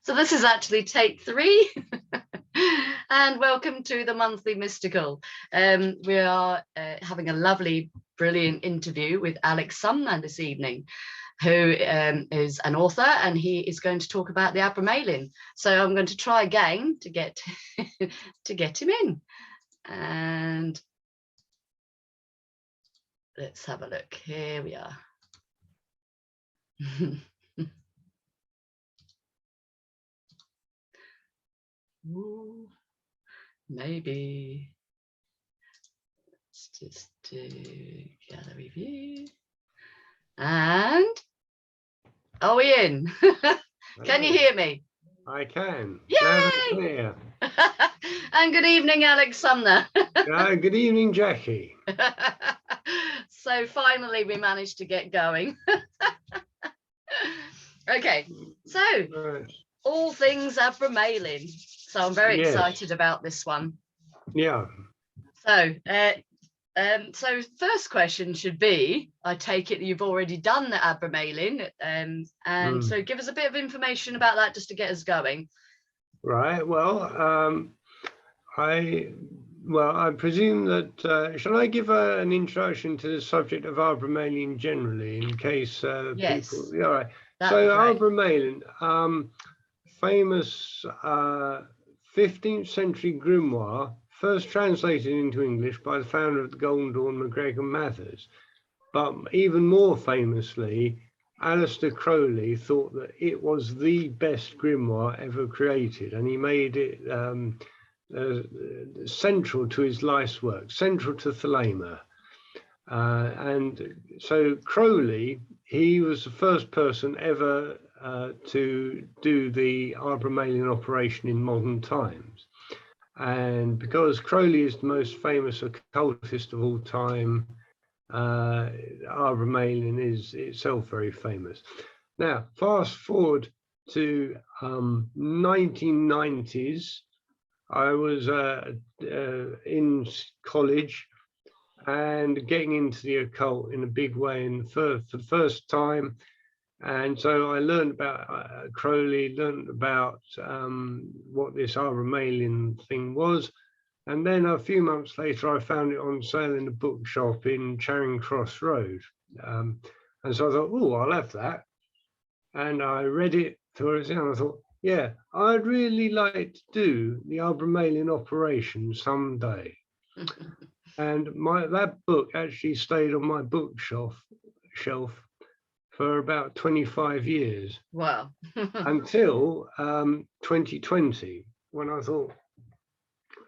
So this is actually take 3. And welcome to the monthly mystical. We are having a lovely, brilliant interview with Alex Sumner this evening, who is an author, and he is going to talk about the Abramelin. So I'm going to try again to get to get him in. And let's have a look. Here we are. Ooh, maybe let's just do gallery view. And are we in? Can you hear me? I can. Yay! And good evening, Alex Sumner. Good evening, Jackie. So finally we managed to get going. Okay, so all things Abramelin. So I'm very excited about this one. Yeah. So so first question should be, I take it that you've already done the Abramelin, and so give us a bit of information about that just to get us going. Right. Well, I presume that shall I give an introduction to the subject of Abramelin generally, in case yes. people. All right. So Abramelin, famous 15th century grimoire, first translated into English by the founder of the Golden Dawn, MacGregor Mathers. But even more famously, Aleister Crowley thought that it was the best grimoire ever created, and he made it central to his life's work, central to Thelema. And so Crowley, he was the first person ever to do the Abramelin operation in modern times. And because Crowley is the most famous occultist of all time, Abramelin is itself very famous. Now, fast forward to 1990s. I was in college and getting into the occult in a big way for the first time. And so I learned about Crowley, learned about what this Abramelin thing was. And then a few months later, I found it on sale in a bookshop in Charing Cross Road. And so I thought, oh, I'll have that. And I read it towards the end. I thought, yeah, I'd really like to do the Abramelin operation someday. And that book actually stayed on my bookshelf for about 25 years. Wow. Until 2020, when I thought,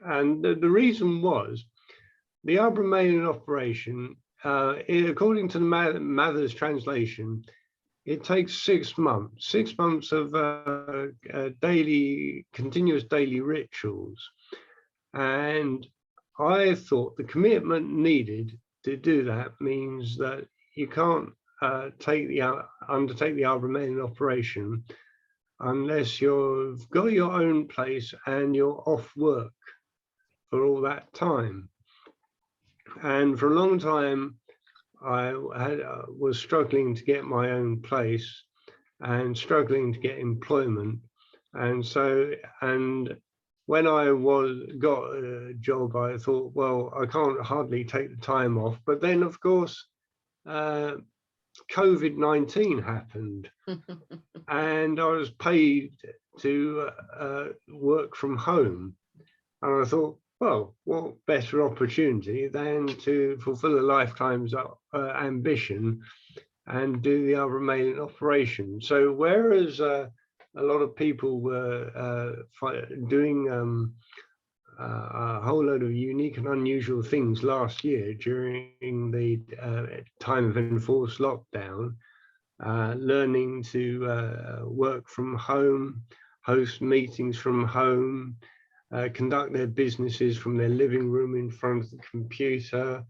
and the reason was the Abramelin operation, according to the Mathers translation, it takes 6 months, 6 months of continuous daily rituals. And I thought the commitment needed to do that means that you can't undertake the Abramelin operation unless you've got your own place and you're off work for all that time. And for a long time, I was struggling to get my own place and struggling to get employment. And so, when I got a job, I thought, well, I can't hardly take the time off. But then, of course, COVID-19 happened, and I was paid to work from home. And I thought, well, what better opportunity than to fulfill a lifetime's ambition and do the Abramelin operation. So whereas a lot of people were doing a whole load of unique and unusual things last year during the time of enforced lockdown, learning to work from home, host meetings from home, conduct their businesses from their living room in front of the computer.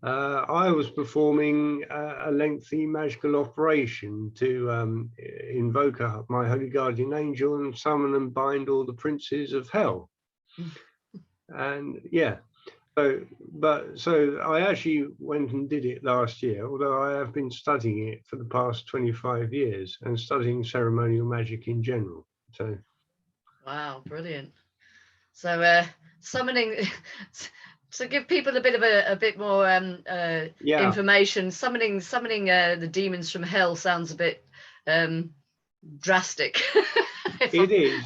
I was performing a lengthy magical operation to invoke my holy guardian angel and summon and bind all the princes of hell. And yeah, So I actually went and did it last year, although I have been studying it for the past 25 years and studying ceremonial magic in general. So wow, brilliant. So summoning to give people a bit of a bit more yeah, information, summoning the demons from hell sounds a bit drastic. it is,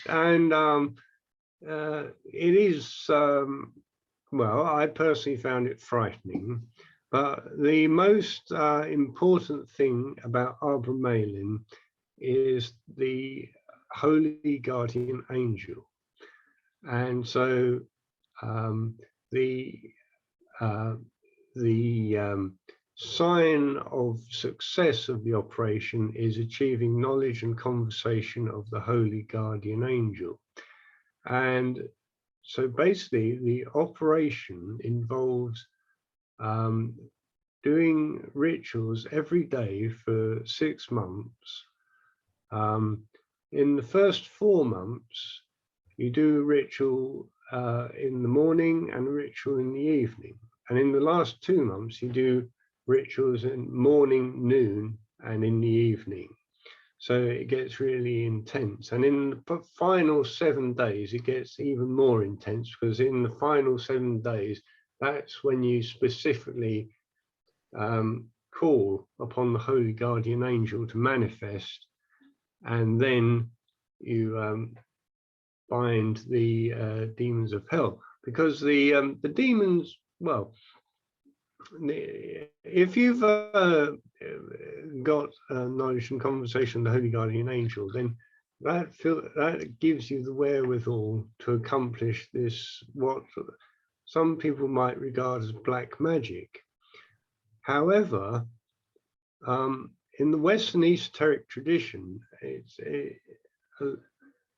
and it is. Well, I personally found it frightening, but the most important thing about Abramelin is the holy guardian angel, and so the sign of success of the operation is achieving knowledge and conversation of the holy guardian angel. And so basically the operation involves doing rituals every day for 6 months. In the first 4 months, you do a ritual in the morning and a ritual in the evening. And in the last 2 months, you do rituals in morning, noon, and in the evening. So it gets really intense. And in the final 7 days, it gets even more intense, because in the final 7 days, that's when you specifically call upon the holy guardian angel to manifest, and then you bind the demons of hell. Because the demons, well, if you've got knowledge and conversation with the holy guardian angel, then that gives you the wherewithal to accomplish this, what some people might regard as black magic. However, in the Western esoteric tradition,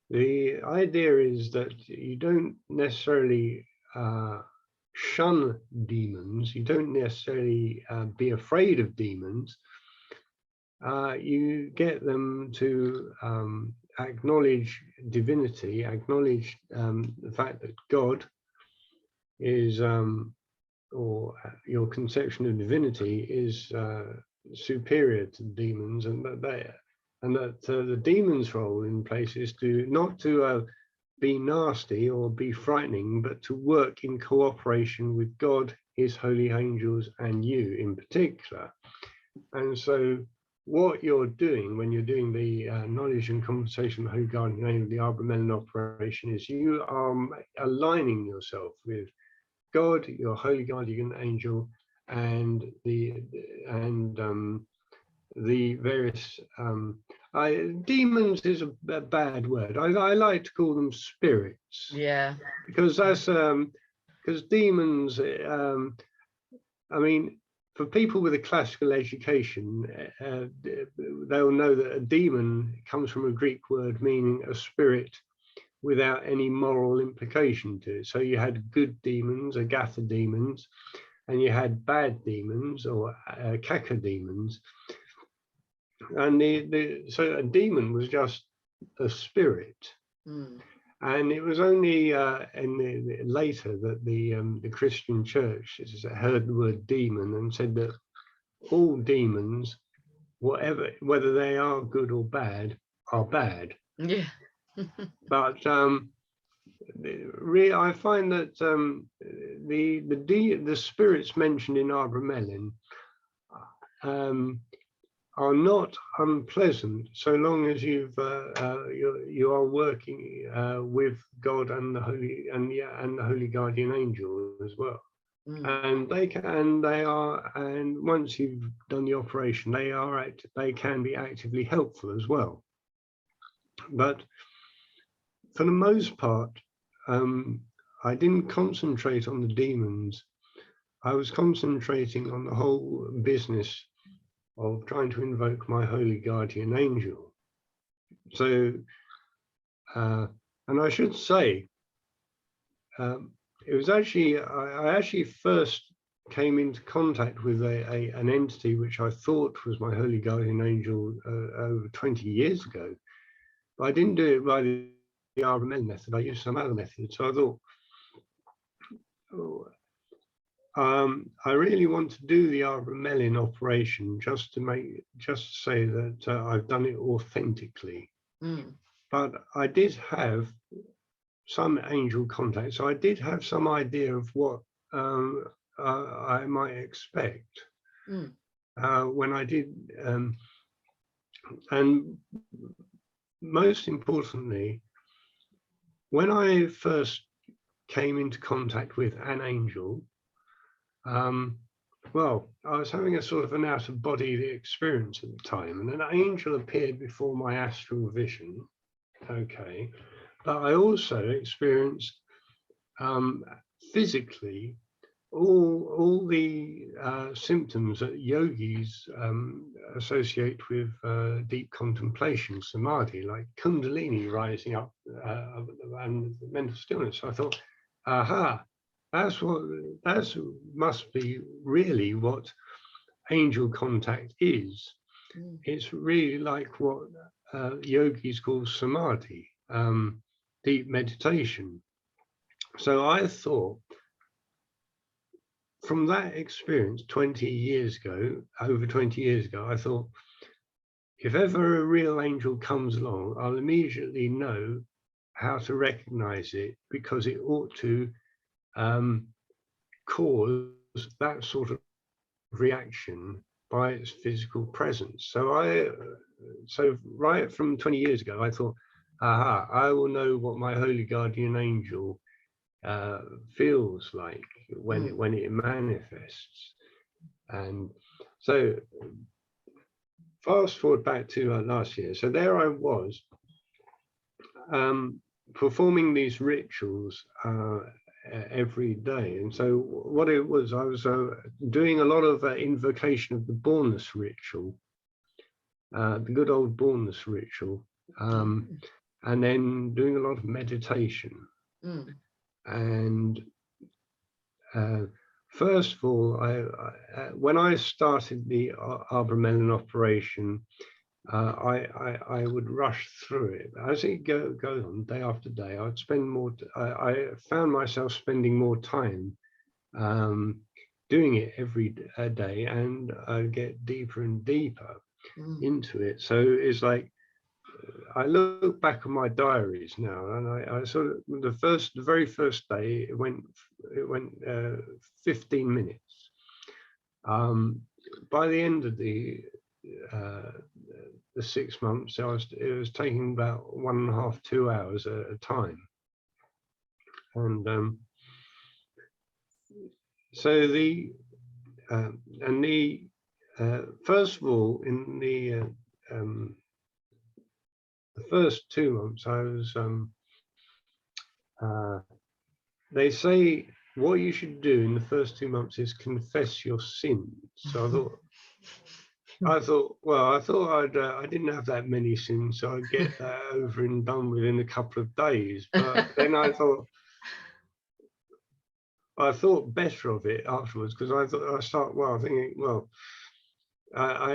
the idea is that you don't necessarily shun demons, you don't necessarily be afraid of demons. You get them to acknowledge divinity, acknowledge the fact that God is, or your conception of divinity is superior to demons, and that the demons' role in place is not to be nasty or be frightening, but to work in cooperation with God, his holy angels, and you in particular. And so what you're doing when you're doing the knowledge and conversation with the holy guardian angel, the Abramelin operation, is you are aligning yourself with God, your holy guardian angel, and the various demons is a bad word. I like to call them spirits. Yeah. Because that's because demons. I mean, for people with a classical education, they'll know that a demon comes from a Greek word meaning a spirit without any moral implication to it. So you had good demons, agatha demons, and you had bad demons, or cacodemons. And so a demon was just a spirit. And it was only later that the Christian church heard the word demon and said that all demons, whether they are good or bad, are bad. Yeah. But I find that the spirits mentioned in Abramelin are not unpleasant, so long as you are working with God and the holy guardian angel as well. And and once you've done the operation, they can be actively helpful as well. But for the most part, I didn't concentrate on the demons. I was concentrating on the whole business of trying to invoke my holy guardian angel. So, and I should say, it was actually, I actually first came into contact with an entity which I thought was my holy guardian angel over 20 years ago. But I didn't do it by the Abramelin method. I used some other method. So I thought, I really want to do the Abramelin operation just to say that I've done it authentically. But I did have some angel contact, so I did have some idea of what I might expect when I did, and most importantly, when I first came into contact with an angel, well, I was having a sort of an out-of-body experience at the time, and an angel appeared before my astral vision. Okay, but I also experienced physically all the symptoms that yogis associate with deep contemplation, samadhi, like kundalini rising up and mental stillness. So I thought, aha, that must be really what angel contact is. It's really like what yogis call samadhi, deep meditation. So I thought, from that experience 20 years ago, over 20 years ago, I thought, if ever a real angel comes along, I'll immediately know how to recognize it, because it ought to cause that sort of reaction by its physical presence. So right from 20 years ago, I thought, aha, I will know what my holy guardian angel feels like when it manifests. And so fast forward back to last year. So there I was performing these rituals every day. And so what it was, I was doing a lot of invocation of the bornness ritual, the good old bornness ritual, and then doing a lot of meditation. And first of all, when I started the Abramelin operation, I would rush through it. As it goes on day after day, I'd spend more. I found myself spending more time doing it every day, and I get deeper and deeper into it. So it's like, I look back at my diaries now, and I sort of, the very first day, it went 15 minutes. By the end of the 6 months, it was taking about 1.5 to 2 hours at a time. And so first of all, in the first 2 months, I was, they say what you should do in the first 2 months is confess your sins. So I thought, I didn't have that many sins, so I'd get that over and done within a couple of days. But then I thought better of it afterwards, because I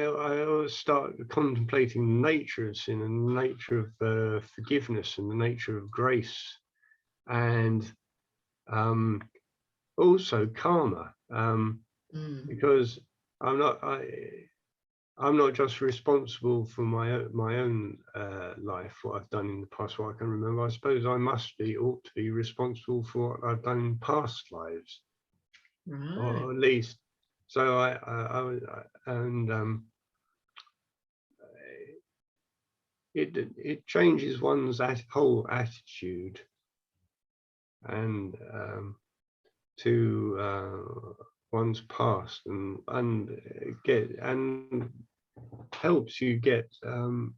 always start contemplating the nature of sin and the nature of forgiveness and the nature of grace, and also karma, because I'm not just responsible for my own life, what I've done in the past, what I can remember. I suppose I ought to be responsible for what I've done in past lives, or at least. So it changes one's whole attitude and to one's past, and helps you get in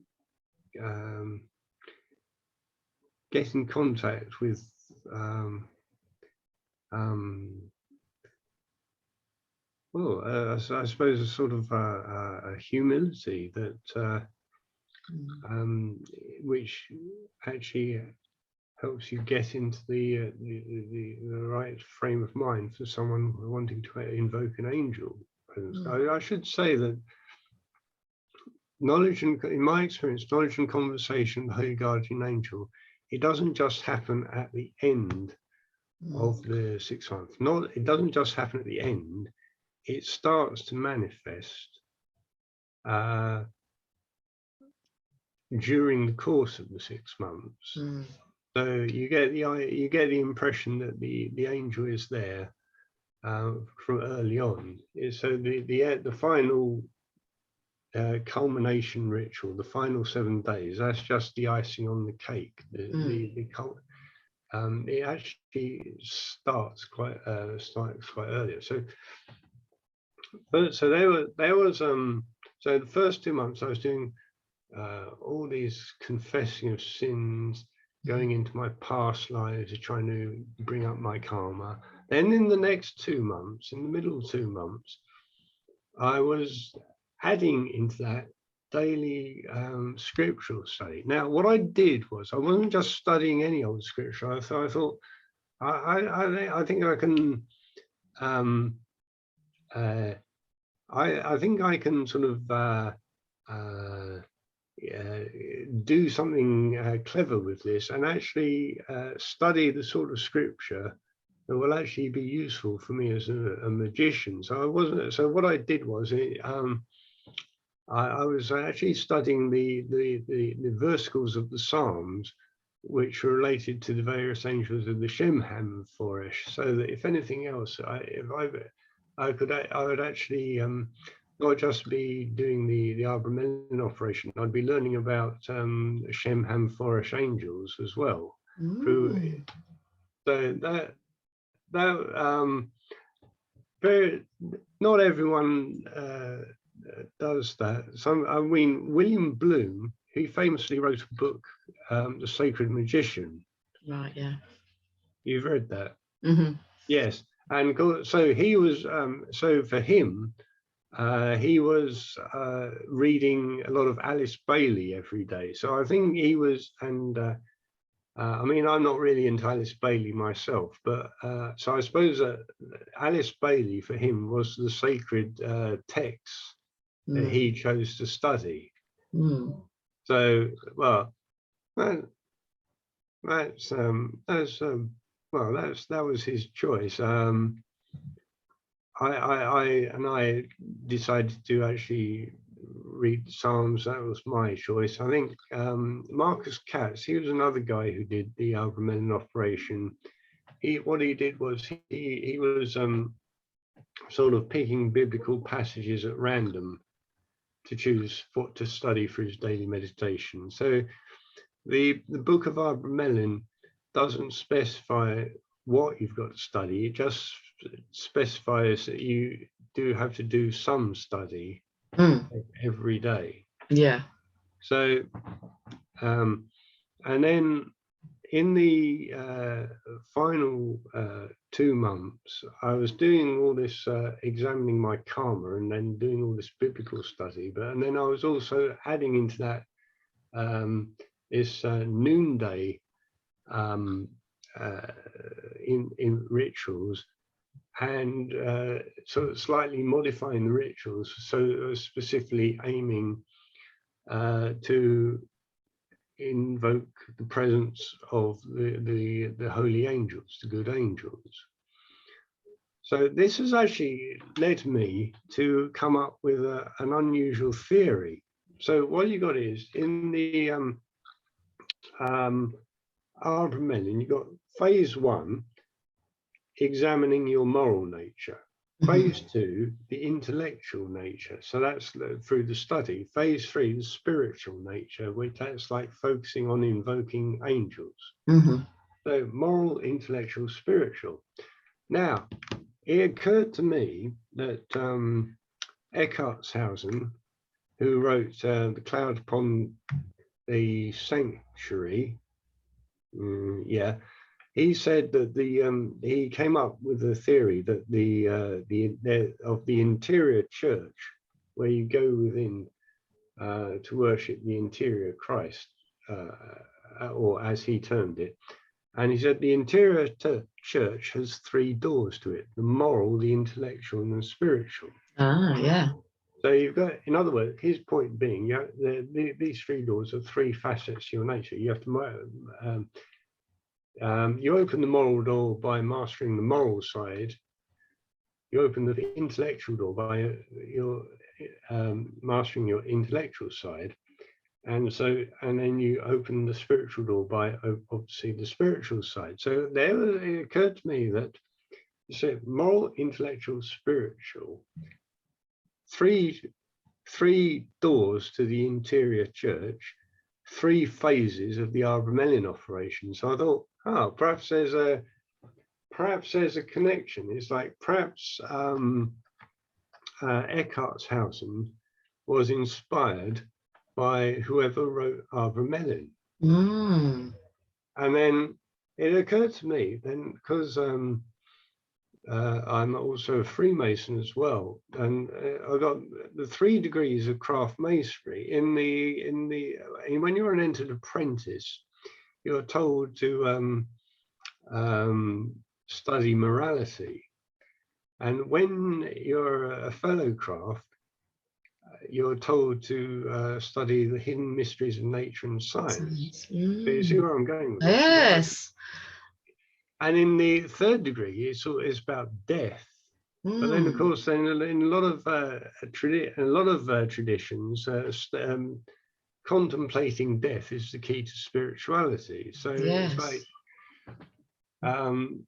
contact with I suppose a sort of a humility that which actually helps you get into the right frame of mind for someone wanting to invoke an angel. I should say that knowledge, and in my experience, knowledge and conversation with the Holy Guardian Angel, it doesn't just happen at the end of the 6 months. It doesn't just happen at the end, it starts to manifest during the course of the 6 months. So you get the impression that the angel is there from early on. So the final culmination ritual, the final 7 days, that's just the icing on the cake. It actually starts quite earlier. So there was so the first 2 months I was doing all these confessing of sins, going into my past lives, trying to bring up my karma. Then in the next 2 months, in the middle 2 months, I was adding into that daily scriptural study. Now, what I did was I wasn't just studying any old scripture. I thought I think I can. I think I can sort of do something clever with this and actually study the sort of scripture that will actually be useful for me as a magician. So I wasn't. So what I did was I was actually studying the versicles of the Psalms, which were related to the various angels of the Shemham Foresh. So that if anything else, I would actually not just be doing the Abramelin operation. I'd be learning about Shemham Foresh angels as well. So not everyone does that. I mean, William Bloom, he famously wrote a book, The Sacred Magician. Right, yeah. You've read that? Yes. And so he was, so for him, he was reading a lot of Alice Bailey every day. So I think he was, and I mean, I'm not really into Alice Bailey myself, but so I suppose Alice Bailey for him was the sacred text that he chose to study. So, well, that was his choice. I decided to actually read Psalms. That was my choice. I think Marcus Katz, he was another guy who did the Abramelin operation. What he did was he was sort of picking biblical passages at random to choose what to study for his daily meditation. So the book of Abramelin doesn't specify what you've got to study. It just specifies that you do have to do some study every day. Yeah. So, and then in the final 2 months, I was doing all this, examining my karma and then doing all this biblical study. And then I was also adding into that this noonday in rituals, and sort of slightly modifying the rituals, so specifically aiming to invoke the presence of the holy angels, the good angels. So this has actually led me to come up with an unusual theory. So what you got is in the Abramelin, you got phase 1, examining your moral nature. Phase 2, the intellectual nature. So that's through the study. Phase 3, the spiritual nature, which that's like focusing on invoking angels. So moral, intellectual, spiritual. Now, it occurred to me that Eckartshausen, who wrote The Cloud Upon the Sanctuary, he said that he came up with a theory that of the interior church, where you go within to worship the interior Christ, or as he termed it. And he said the interior church has 3 doors to it: the moral, the intellectual, and the spiritual. Yeah. So you've got, in other words, his point being, these 3 doors are 3 facets to your nature. You have to You open the moral door by mastering the moral side. You open the intellectual door by your mastering your intellectual side. And then you open the spiritual door by obviously the spiritual side. So there it occurred to me that moral, intellectual, spiritual, three doors to the interior church, 3 phases of the Abramelin operation. So I thought, oh, perhaps there's a connection. It's like perhaps Eckhartshausen was inspired by whoever wrote Abramelin. And then it occurred to me then, because I'm also a Freemason as well, and I got the 3 degrees of craft masonry. When you're an entered apprentice, you're told to study morality, and when you're a fellow craft, you're told to study the hidden mysteries of nature and science. So you see where I'm going with this? Yes. And in the 3rd degree, it's about death. But then, of course, in a lot of traditions, contemplating death is the key to spirituality. So yes. It's like, and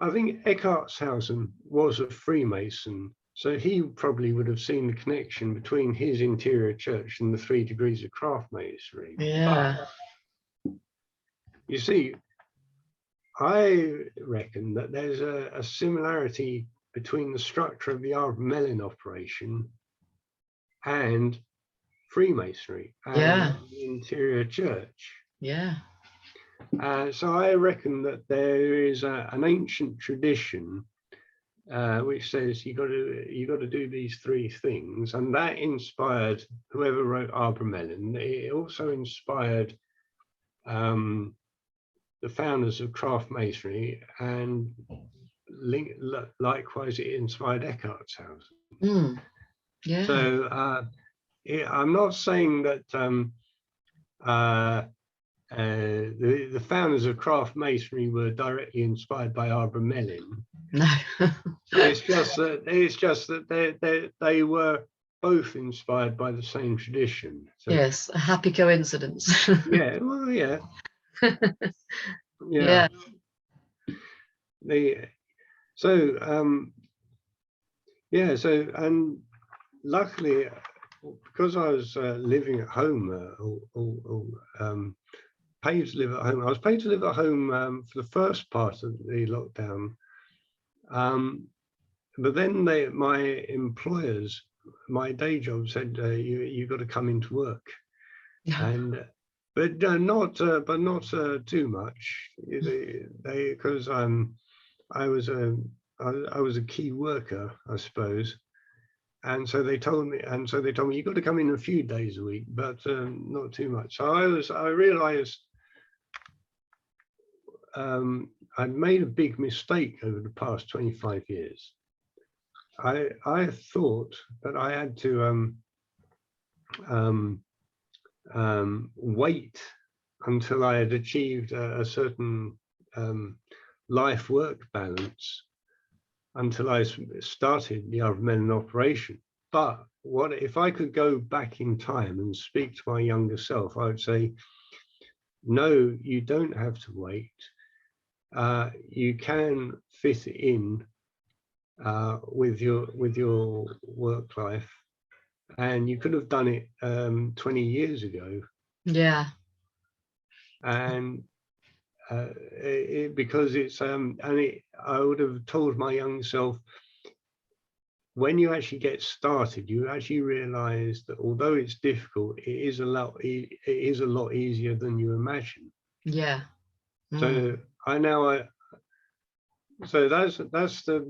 I think Eckhartshausen was a Freemason, so he probably would have seen the connection between his interior church and the 3 degrees of craft masonry. Yeah. But, you see, I reckon that there's a similarity between the structure of the Abramelin operation and Freemasonry and the interior church. Yeah. So I reckon that there is an ancient tradition which says you got to do these 3 things, and that inspired whoever wrote Abramelin. It also inspired the founders of craft masonry, and likewise it inspired Eckhartshausen. Yeah. So I'm not saying that the founders of craft masonry were directly inspired by Abramelin. No. It's just that they were both inspired by the same tradition. So, yes, a happy coincidence. yeah, well, yeah. Yeah. And luckily, because I was living at home, paid to live at home. I was paid to live at home for the first part of the lockdown. But then my employers, my day job said, you got to come into work. And but not too much, because I was a key worker, I suppose, and so they told me you got to come in a few days a week, but not too much. So I realized I'd made a big mistake over the past 25 years. I thought that I had to wait until I had achieved a certain life-work balance until I started the Abramelin operation. But what if I could go back in time and speak to my younger self? I would say, no, you don't have to wait. You can fit it in with your work life, and you could have done it 20 years ago. Yeah. And because it's I would have told my young self, when you actually get started, you actually realize that although it's difficult, it is a lot easier than you imagine. Yeah. So so that's the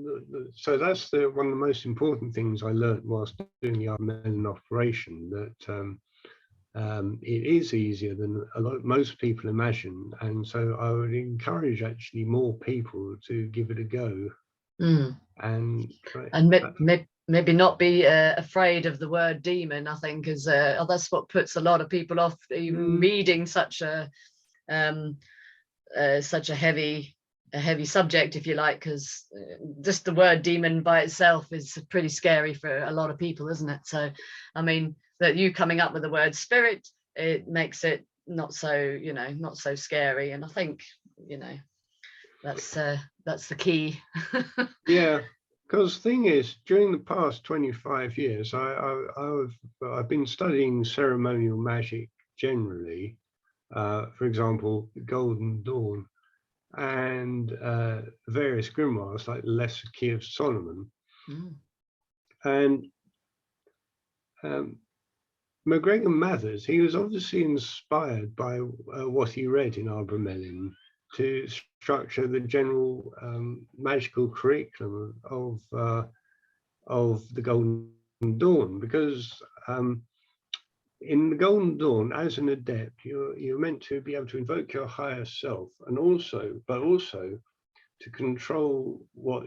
one of the most important things I learned whilst doing the Abramelin operation, that it is easier than most people imagine, and so I would encourage actually more people to give it a go. And maybe not be afraid of the word demon. I think is that's what puts a lot of people off even reading such a such a heavy subject, if you like, because just the word demon by itself is pretty scary for a lot of people, isn't it? So I mean, that you coming up with the word spirit, it makes it not so, not so scary. And I think, that's the key. Yeah, because the thing is, during the past 25 years, I've been studying ceremonial magic generally. For example, the Golden Dawn and various grimoires like the Lesser Key of Solomon. And MacGregor Mathers, he was obviously inspired by what he read in Abramelin to structure the general magical curriculum of the Golden Dawn, because in the Golden Dawn, as an adept, you're meant to be able to invoke your higher self, and also to control what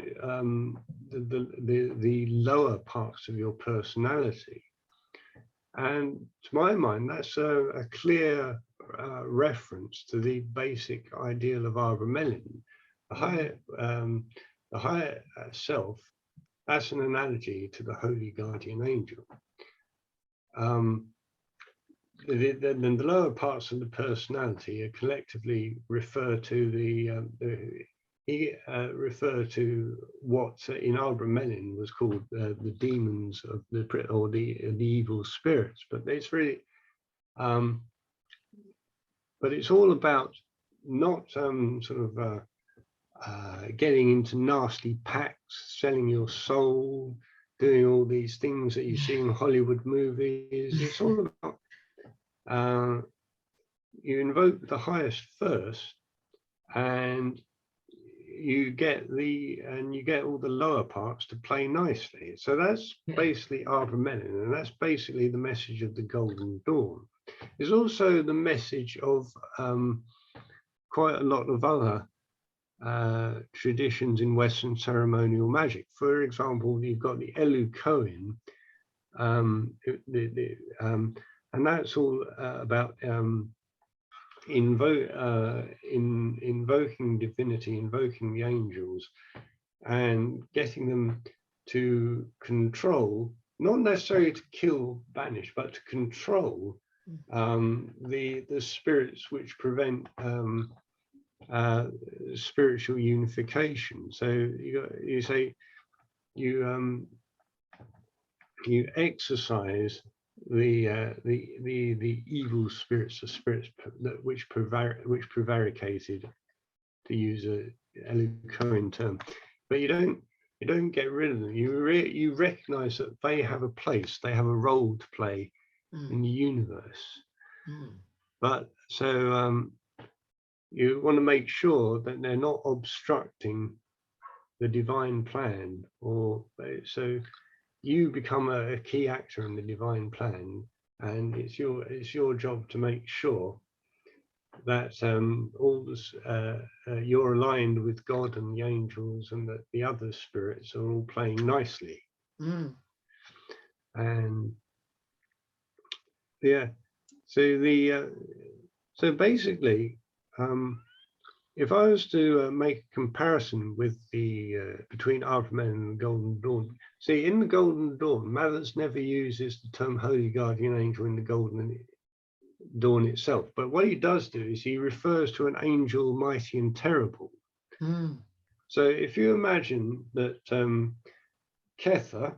the lower parts of your personality. And to my mind, that's a clear reference to the basic ideal of Abramelin. The higher self, that's an analogy to the holy guardian angel. The lower parts of the personality are collectively refer to refer to what in Abramelin was called the demons of the evil spirits. But it's really, but it's all about not getting into nasty pacts, selling your soul, doing all these things that you see in Hollywood movies. It's all about you invoke the highest first, and you get all the lower parts to play nicely. So that's basically Abramelin, and that's basically the message of the Golden Dawn. It's also the message of quite a lot of other traditions in Western ceremonial magic. For example, you've got the Elu Kohen, and that's all about invoking divinity, invoking the angels, and getting them to control, not necessarily to kill, banish, but to control the spirits which prevent spiritual unification. So you say you exercise the evil spirits, the spirits which prevaricated, to use a Elucoin term, but you don't get rid of them. You recognize that they have a place, they have a role to play in the universe. But so you want to make sure that they're not obstructing the divine plan, or so you become a key actor in the divine plan, and it's your job to make sure that all this, you're aligned with God and the angels, and that the other spirits are all playing nicely. And yeah, so basically, if I was to make a comparison with between Abramelin and the Golden Dawn, see, in the Golden Dawn, Mathers never uses the term Holy Guardian Angel in the Golden Dawn itself, but what he does do is he refers to an angel mighty and terrible. So if you imagine that Kether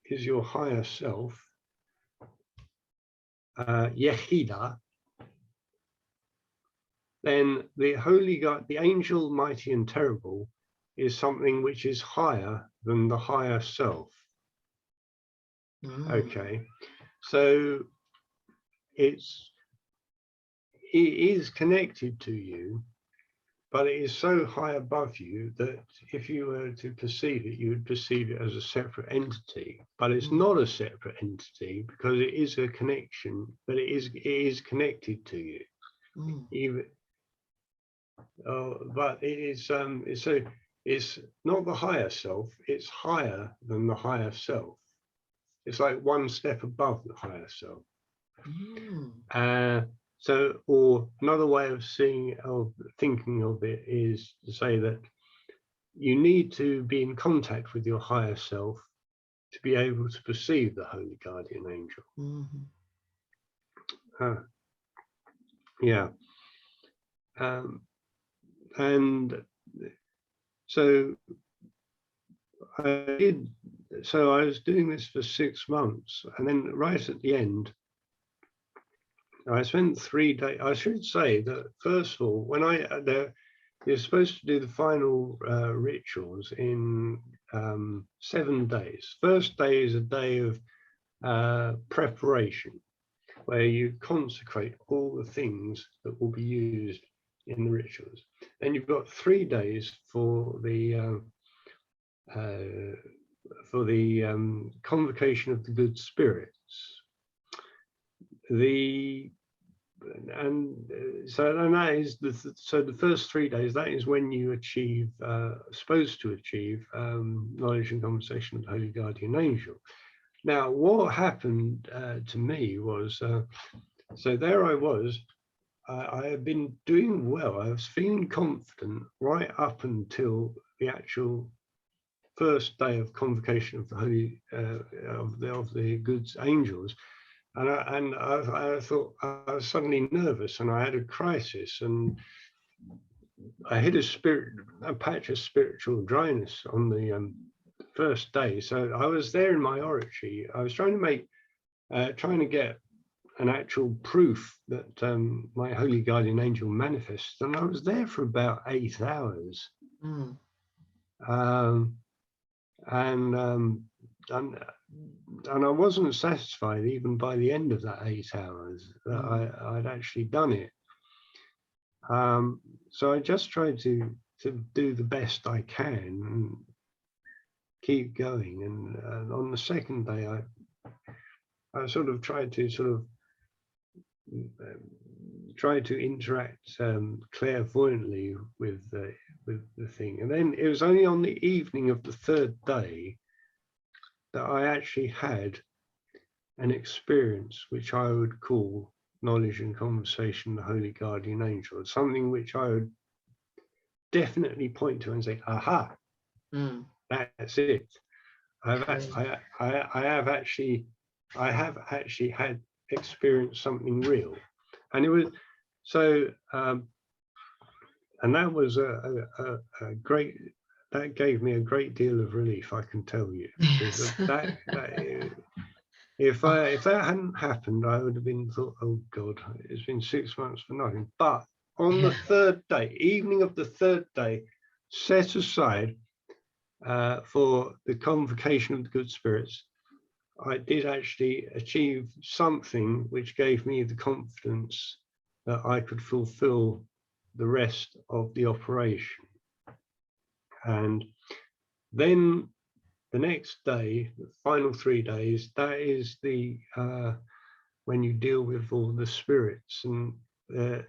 is your higher self, Yechida, then the angel mighty and terrible is something which is higher than the higher self. Okay, so it is connected to you, but it is so high above you that if you were to perceive it, you would perceive it as a separate entity. But it's not a separate entity, because it is a connection, but it is connected to you. Even but it is so it's not the higher self, it's higher than the higher self. It's like one step above the higher self. So, or another way of thinking of it is to say that you need to be in contact with your higher self to be able to perceive the holy guardian angel. Mm-hmm. Yeah. And so I was doing this for 6 months, and then right at the end, I spent 3 days. I should say that first of all, when you're supposed to do the final rituals in 7 days. First day is a day of preparation, where you consecrate all the things that will be used in the rituals. Then you've got 3 days for the convocation of the good spirits. And that is the first 3 days. That is when you supposed to achieve knowledge and conversation with the holy guardian angel. Now, what happened to me was, so there I was. I had been doing well. I was feeling confident right up until the actual first day of convocation of the holy of the good angels. And I thought I was suddenly nervous, and I had a crisis, and I hit a patch of spiritual dryness on the first day. So I was there in my oratory. I was trying to get an actual proof that my holy guardian angel manifests, and I was there for about 8 hours. Mm. And I wasn't satisfied even by the end of that 8 hours that I'd actually done it. So I just tried to do the best I can and keep going. And on the second day, I sort of tried to interact clairvoyantly with the thing. And then it was only on the evening of the 3rd day that I actually had an experience which I would call knowledge and conversation, the holy guardian angel. It's something which I would definitely point to and say, aha, that's it. I have actually had experienced something real. And it was so, and that was a great, that gave me a great deal of relief, I can tell you. Yes. If that hadn't happened, I would have been thought, oh God, it's been 6 months for nothing. But on the 3rd day, evening of the 3rd day, set aside for the convocation of the good spirits, I did actually achieve something which gave me the confidence that I could fulfill the rest of the operation. And then the next day, the final 3 days, that is the when you deal with all the spirits, and that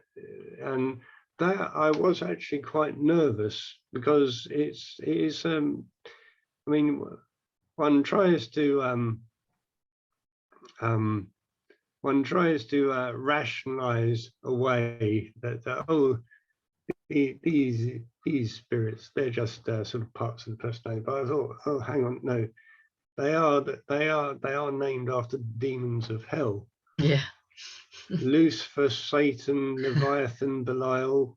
I was actually quite nervous, because it is I mean, one tries to rationalize away that oh, these spirits, they're just sort of parts of the personality. But I thought, oh, hang on, no, they are named after the demons of hell. Yeah. Lucifer, Satan, Leviathan, Belial.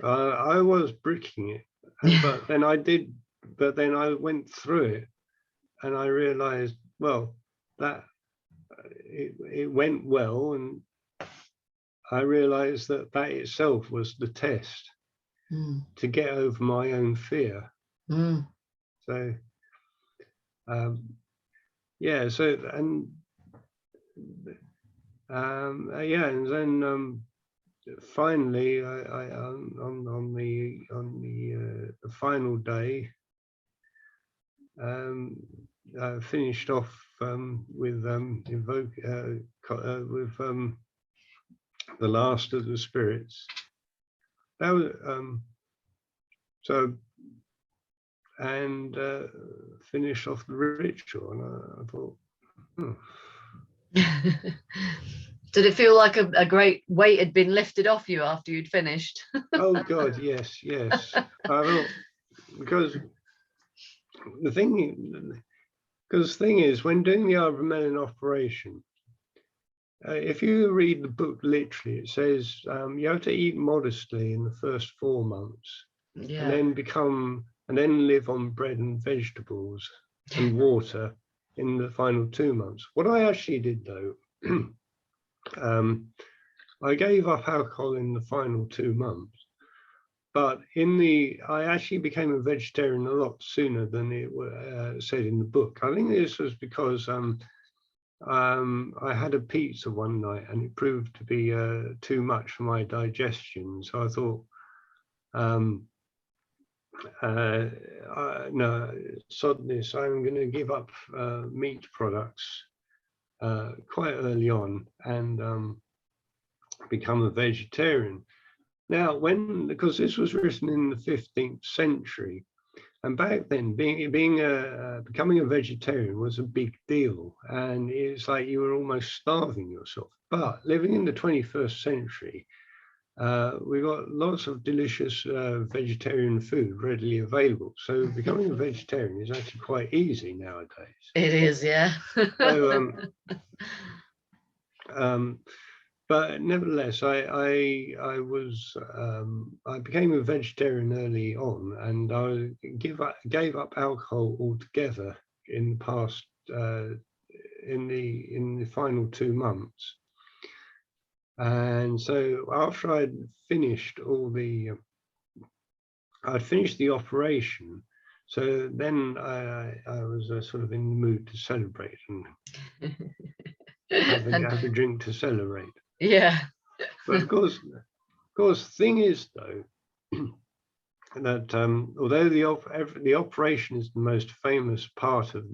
I was bricking it, but then I went through it, and I realized, well, that it went well, and I realized that itself was the test to get over my own fear. So yeah, so and then finally I on the final day, I finished off with the last of the spirits. That was so, and finished off the ritual, and I thought, Did it feel like a great weight had been lifted off you after you'd finished? Oh God, yes. I will, because the thing is, when doing the Abramelin operation, if you read the book literally, it says you have to eat modestly in the first 4 months, Yeah. and then live on bread and vegetables and water in the final 2 months. What I actually did though, I gave up alcohol in the final 2 months, but I actually became a vegetarian a lot sooner than it said in the book. I think this was because I had a pizza one night and it proved to be too much for my digestion. So I thought, no, sod this, I'm going to give up meat products quite early on and become a vegetarian. Now, because this was written in the 15th century, and back then, becoming a vegetarian was a big deal, and it's like you were almost starving yourself. But living in the 21st century, we've got lots of delicious vegetarian food readily available. So becoming a vegetarian is actually quite easy nowadays. It is, yeah. So, but nevertheless, I became a vegetarian early on, and I gave up alcohol altogether in the past in the final 2 months. And so after I'd finished the operation, so then I was sort of in the mood to celebrate and have a drink to celebrate. Yeah. But of course, the thing is though, that although the operation is the most famous part of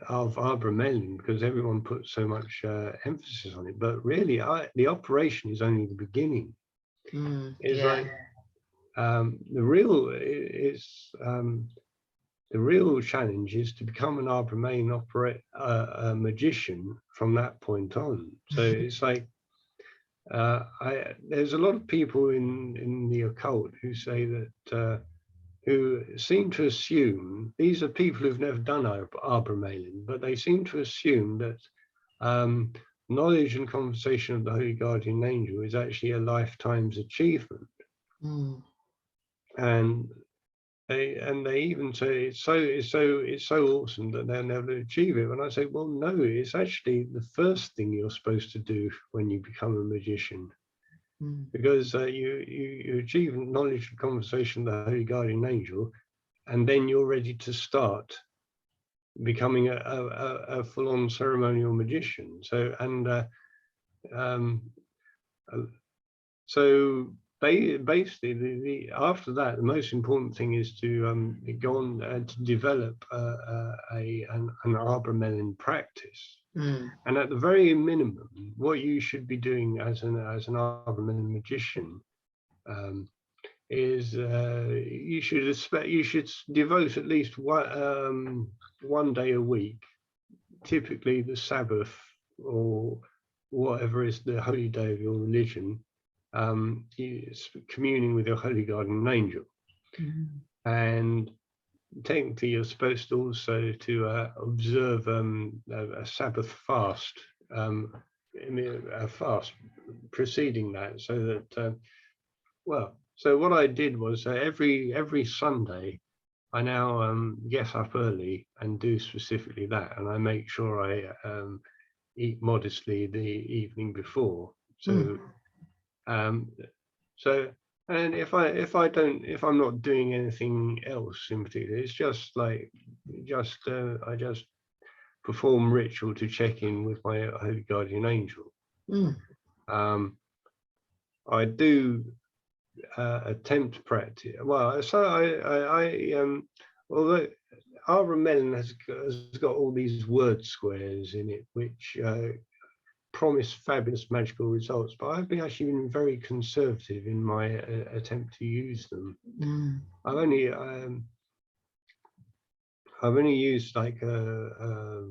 of Abramelin, because everyone puts so much emphasis on it, but really the operation is only the beginning. It's like the real challenge is to become an Abramelin magician from that point on. So it's like there's a lot of people in the occult who say that who seem to assume, these are people who've never done Abramelin, but they seem to assume that knowledge and conversation of the Holy Guardian Angel is actually a lifetime's achievement. And they even say it's so awesome that they'll never achieve it. And I say, well, no, it's actually the first thing you're supposed to do when you become a magician. Because you achieve knowledge and conversation of the Holy Guardian Angel, and then you're ready to start becoming a full-on ceremonial magician. So basically, after that, the most important thing is to go on to develop an Abramelin practice. And at the very minimum, what you should be doing as an Abramelin magician is you should devote at least one day a week, typically the Sabbath or whatever is the holy day of your religion, communing with your Holy Guardian Angel. And technically, you're supposed also to observe a Sabbath fast, a fast preceding that, so that so what I did was every Sunday, I now get up early and do specifically that, and I make sure I eat modestly the evening before. So and if I'm not doing anything else in particular, it's just like I just perform ritual to check in with my Holy Guardian Angel. I do attempt to practice. Well, so although Abramelin has got all these word squares in it, which promise fabulous magical results, but I've actually been very conservative in my attempt to use them. I've only I've only used like a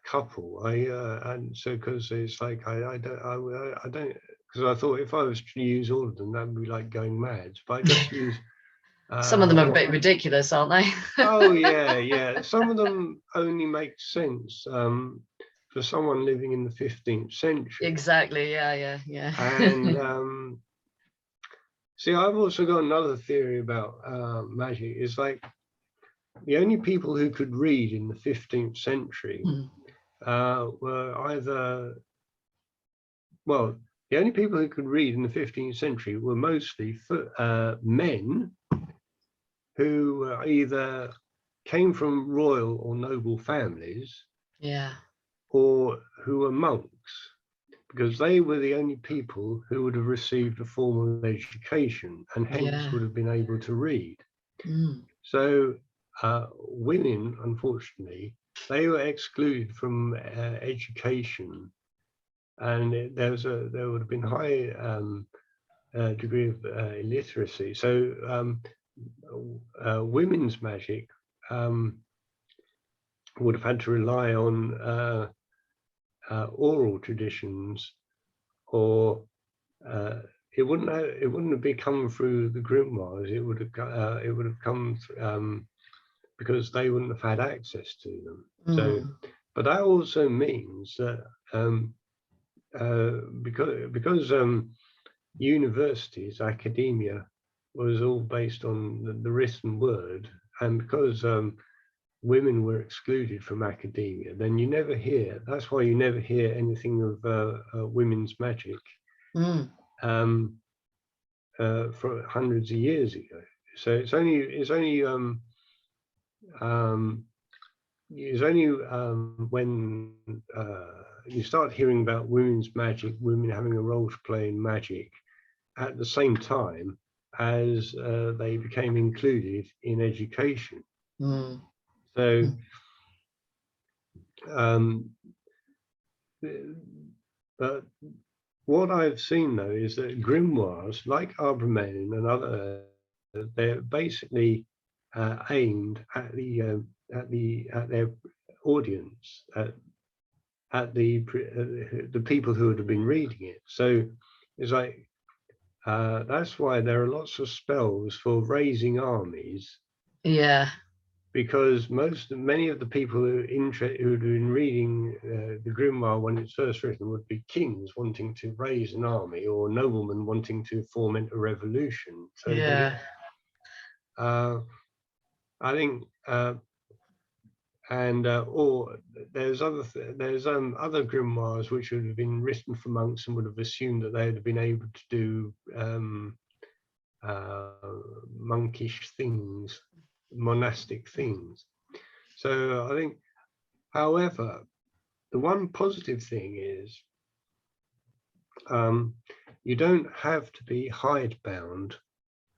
couple. And so because it's like I don't, because I thought if I was to use all of them, that'd be like going mad. But I just use. Some of them are a bit ridiculous, aren't they? Oh yeah, yeah. Some of them only make sense for someone living in the 15th century. Exactly. Yeah. And see, I've also got another theory about magic. Is like the only people who could read in the 15th century were either, well, the only people who could read in the 15th century were mostly men who either came from royal or noble families, Yeah, or who were monks, because they were the only people who would have received a formal education and hence would have been able to read. So women, unfortunately, they were excluded from education, and there would have been high degree of illiteracy. So women's magic would have had to rely on oral traditions, or it wouldn't have come through the grimoires. It would have come because they wouldn't have had access to them. So, but that also means that because universities, academia, was all based on the written word, and because women were excluded from academia, then you never hear. That's why you never hear anything of women's magic for hundreds of years ago. So it's only when you start hearing about women's magic, women having a role to play in magic, at the same time as they became included in education. So, but what I've seen though is that grimoires like Abramelin and other, they're basically aimed at their audience, at the people who would have been reading it. So it's like that's why there are lots of spells for raising armies. Yeah. Because many of the people who'd been reading the grimoire when it's first written would be kings wanting to raise an army, or noblemen wanting to foment a revolution. So I think, or there's other grimoires which would have been written for monks and would have assumed that they would have been able to do monkish things, monastic things. So I think, however, the one positive thing is you don't have to be hidebound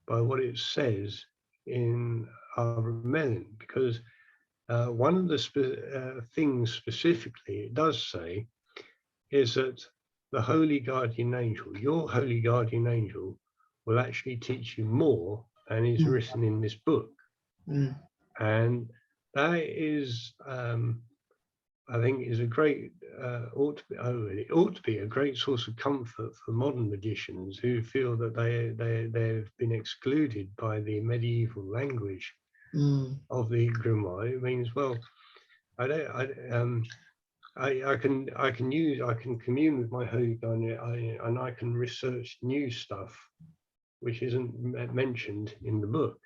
by what it says in Abramelin, because one of the things specifically it does say is that the holy guardian angel, your holy guardian angel, will actually teach you more than is written in this book. And that is, I think, is a great, it ought to be a great source of comfort for modern magicians who feel that they've been excluded by the medieval language of the grimoire. It means, well, I can commune with my holy guardian, and I can research new stuff which isn't mentioned in the book.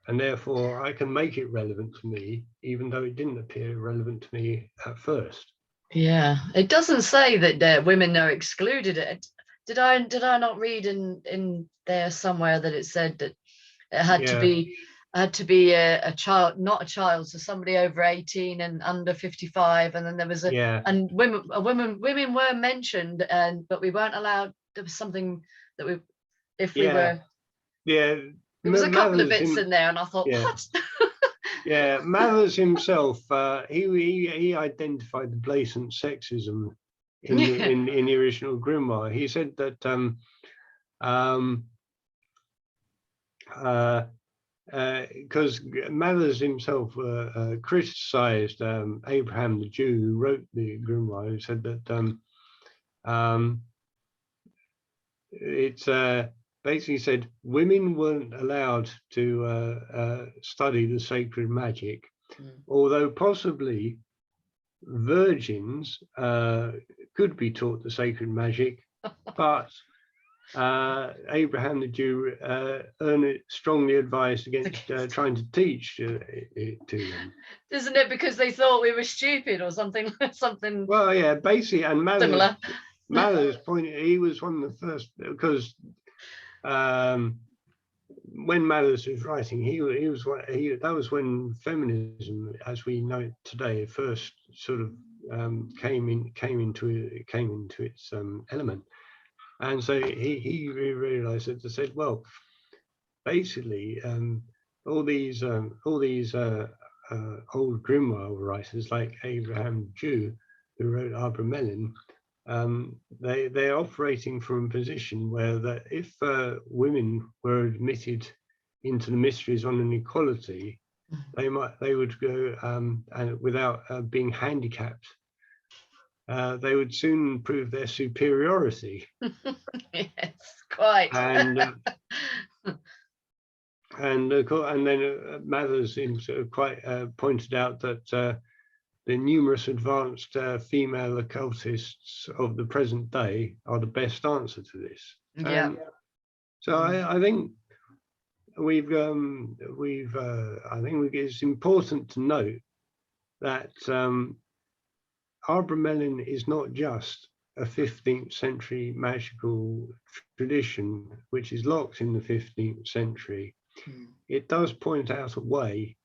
And therefore I can make it relevant to me, even though it didn't appear relevant to me at first. Yeah, it doesn't say that women are excluded. Did I not read in there somewhere that it said that it had to be a child, not a child, so somebody over 18 and under 55, and then there was and women were mentioned, but we weren't allowed. There was something that there was a couple of bits in there, and I thought, what? Mathers himself, he identified the blatant sexism in the original grimoire. He said that because Mathers himself criticized Abraham the Jew, who wrote the grimoire, who said that it's basically said women weren't allowed to study the sacred magic, although possibly virgins could be taught the sacred magic, but Abraham the Jew strongly advised against trying to teach it to them. Isn't it because they thought we were stupid or something? Something. Well, yeah, basically, and similar. Mathers pointed, he was one of the first, because when Mathers was writing, that was when feminism, as we know it today, first sort of came into its element. And so he realized that, they said, well, basically, all these old grimoire writers like Abraham the Jew, who wrote Abramelin, they're operating from a position where that if women were admitted into the mysteries on an equality, they would go and without being handicapped. They would soon prove their superiority. Yes, quite. And then Mathers quite pointed out that the numerous advanced female occultists of the present day are the best answer to this. Yeah. So I think it's important to note that Abramelin is not just a 15th century magical tradition which is locked in the 15th century. It does point out a way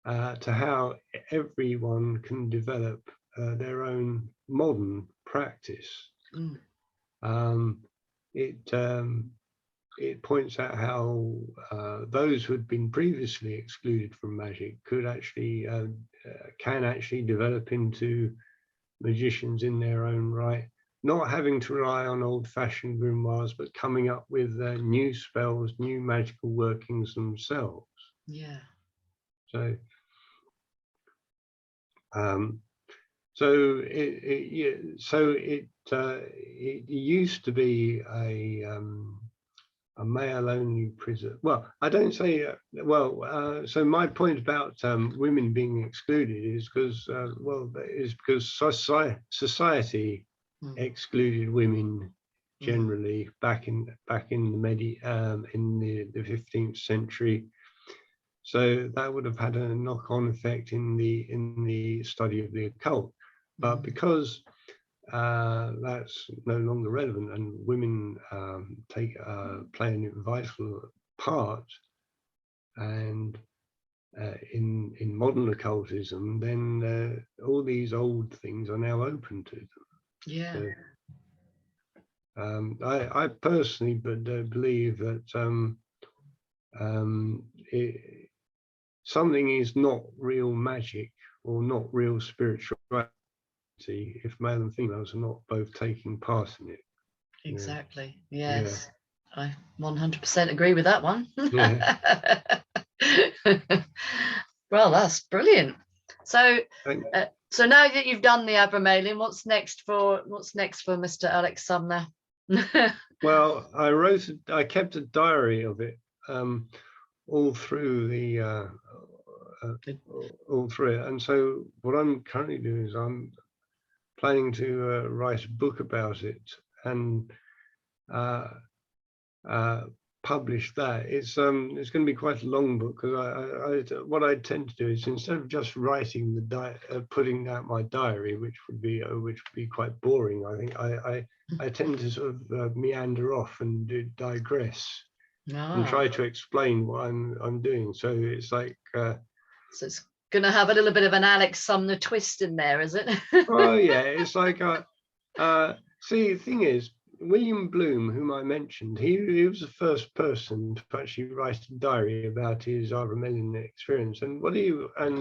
to how everyone can develop their own modern practice. It points out how those who had been previously excluded from magic can actually develop into magicians in their own right, not having to rely on old-fashioned grimoires, but coming up with new spells, new magical workings themselves. Yeah. So, it used to be a male-only prison. Well, I don't say. So my point about women being excluded is because society excluded women generally back in the in the 15th century. So that would have had a knock-on effect in the study of the occult. But because that's no longer relevant and women play a vital part, and in modern occultism, then all these old things are now open to them. Yeah. So, I personally believe that something is not real magic or not real spirituality if male and females are not both taking part in it. Exactly. Yes. Yeah. I 100% agree with that one. Yeah. Well, that's brilliant. So so now that you've done the Abramelin, what's next for Mr. Alex Sumner? Well, I kept a diary of it all through it, and so what I'm currently doing is I'm planning to write a book about it and publish that. It's going to be quite a long book, because what I tend to do is, instead of just writing putting out my diary, which would be quite boring, I think I tend to sort of meander off and digress and try to explain what I'm doing. So it's like so it's going to have a little bit of an Alex Sumner twist in there, is it? Oh yeah, it's like see, the thing is, William Bloom, whom I mentioned, he was the first person to actually write a diary about his Abramelin experience, and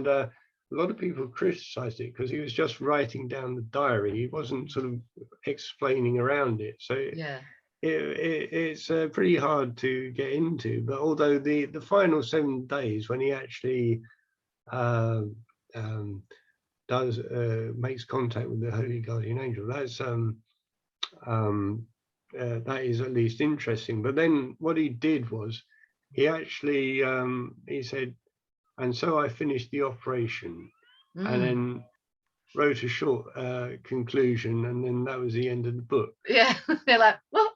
a lot of people criticized it because he was just writing down the diary. He wasn't sort of explaining around it. So it's pretty hard to get into. But although the final 7 days, when he actually does makes contact with the Holy Guardian Angel, that's that is at least interesting. But then what he did was he actually he said, and so I finished the operation, and then wrote a short conclusion, and then that was the end of the book. Yeah, they're like, what?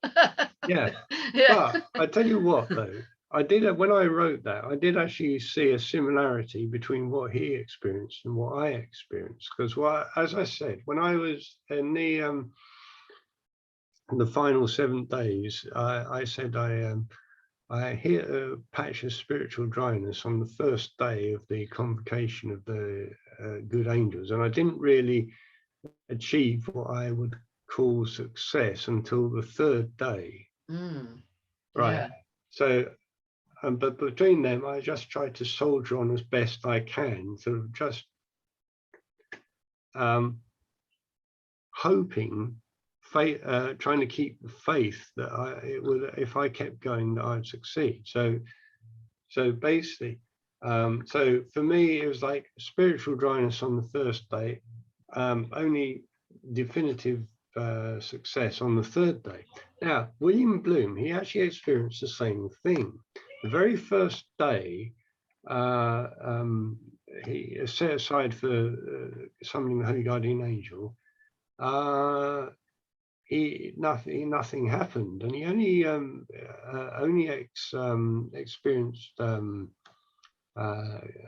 Yeah. But I tell you what, though, I did, when I wrote that, I did actually see a similarity between what he experienced and what I experienced. Because, as I said, when I was in the final 7 days, I said I hit a patch of spiritual dryness on the first day of the convocation of the good angels, and I didn't really achieve what I would call success until the 3rd day. Right. Yeah. So, but between them, I just tried to soldier on as best I can, sort of just hoping, trying to keep the faith that it would, if I kept going, that I'd succeed. So basically, so for me, it was like spiritual dryness on the first day, only definitive success on the 3rd day. Now, William Bloom, he actually experienced the same thing. The very first day, he set aside for summoning the Holy Guardian Angel, nothing happened, and he only experienced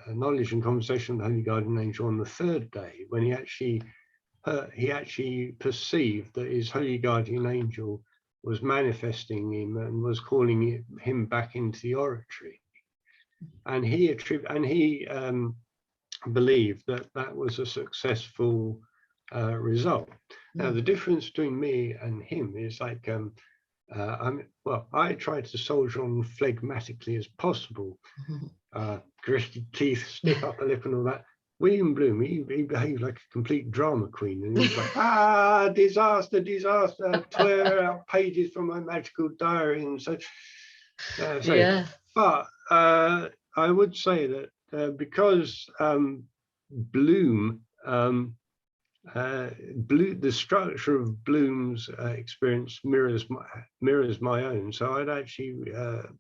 knowledge and conversation with the Holy Guardian Angel on the 3rd day, when he actually perceived that his Holy Guardian Angel was manifesting him and was calling him back into the oratory, and he believed that was a successful result. Now, the difference between me and him is like, I tried to soldier on phlegmatically as possible, gritted teeth, stiff upper lip and all that. William Bloom, he behaved like a complete drama queen, and he was like, disaster, tear out pages from my magical diary, and so yeah. But I would say that because Bloom, the structure of Bloom's experience mirrors my own, so I'd actually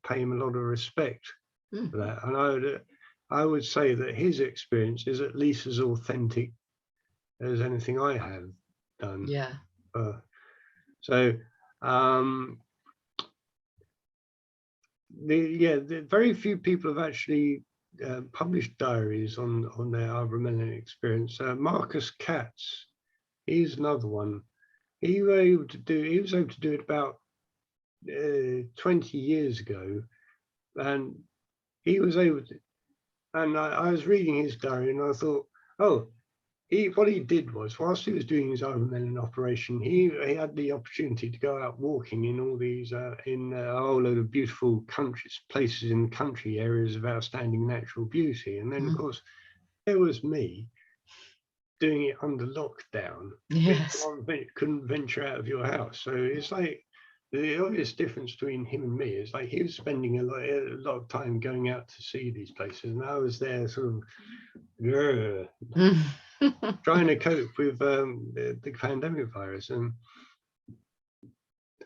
pay him a lot of respect for that, and I would say that his experience is at least as authentic as anything I have done. Yeah. So the very few people have actually published diaries on their Abramelin experience. Marcus Katz, he's another one. He was able to do it about 20 years ago, and he was able to. And I was reading his diary, and I thought, what he did was, whilst he was doing his Abramelin operation, he had the opportunity to go out walking in all these, in a whole load of beautiful places in the country, areas of outstanding natural beauty. And then, of course, there was me doing it under lockdown. Yes. Couldn't venture out of your house. So it's like, the obvious difference between him and me is like he was spending a lot of time going out to see these places, and I was there sort of trying to cope with the pandemic virus.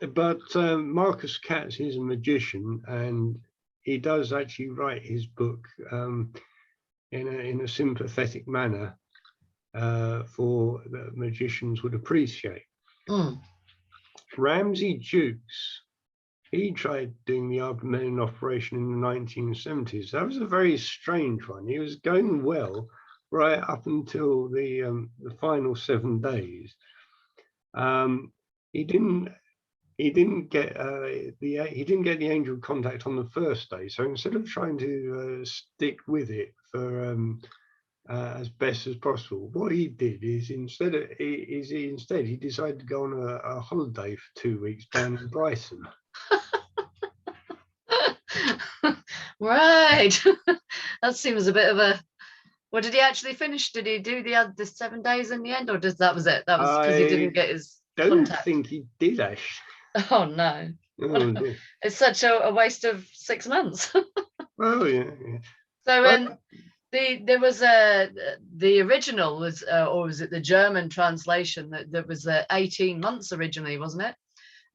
But Marcus Katz is a magician, and he does actually write his book in a sympathetic manner for that magicians would appreciate. Ramsey Jukes, he tried doing the Abramelin operation in the 1970s. That was a very strange one. He was going well right up until the final 7 days. He didn't get the angel contact on the first day. So instead of trying to stick with it for as best as possible, what he did is instead he decided to go on a holiday for 2 weeks down in Brighton. Right. That seems a bit of a. What did he actually finish? Did he do the 7 days in the end, or that was it? That was because he didn't get his contact? I don't think he did actually. Oh no. Oh, dear. It's such a waste of 6 months. Oh, yeah, yeah. So But there was the original was or was it the German translation that was 18 months originally, wasn't it?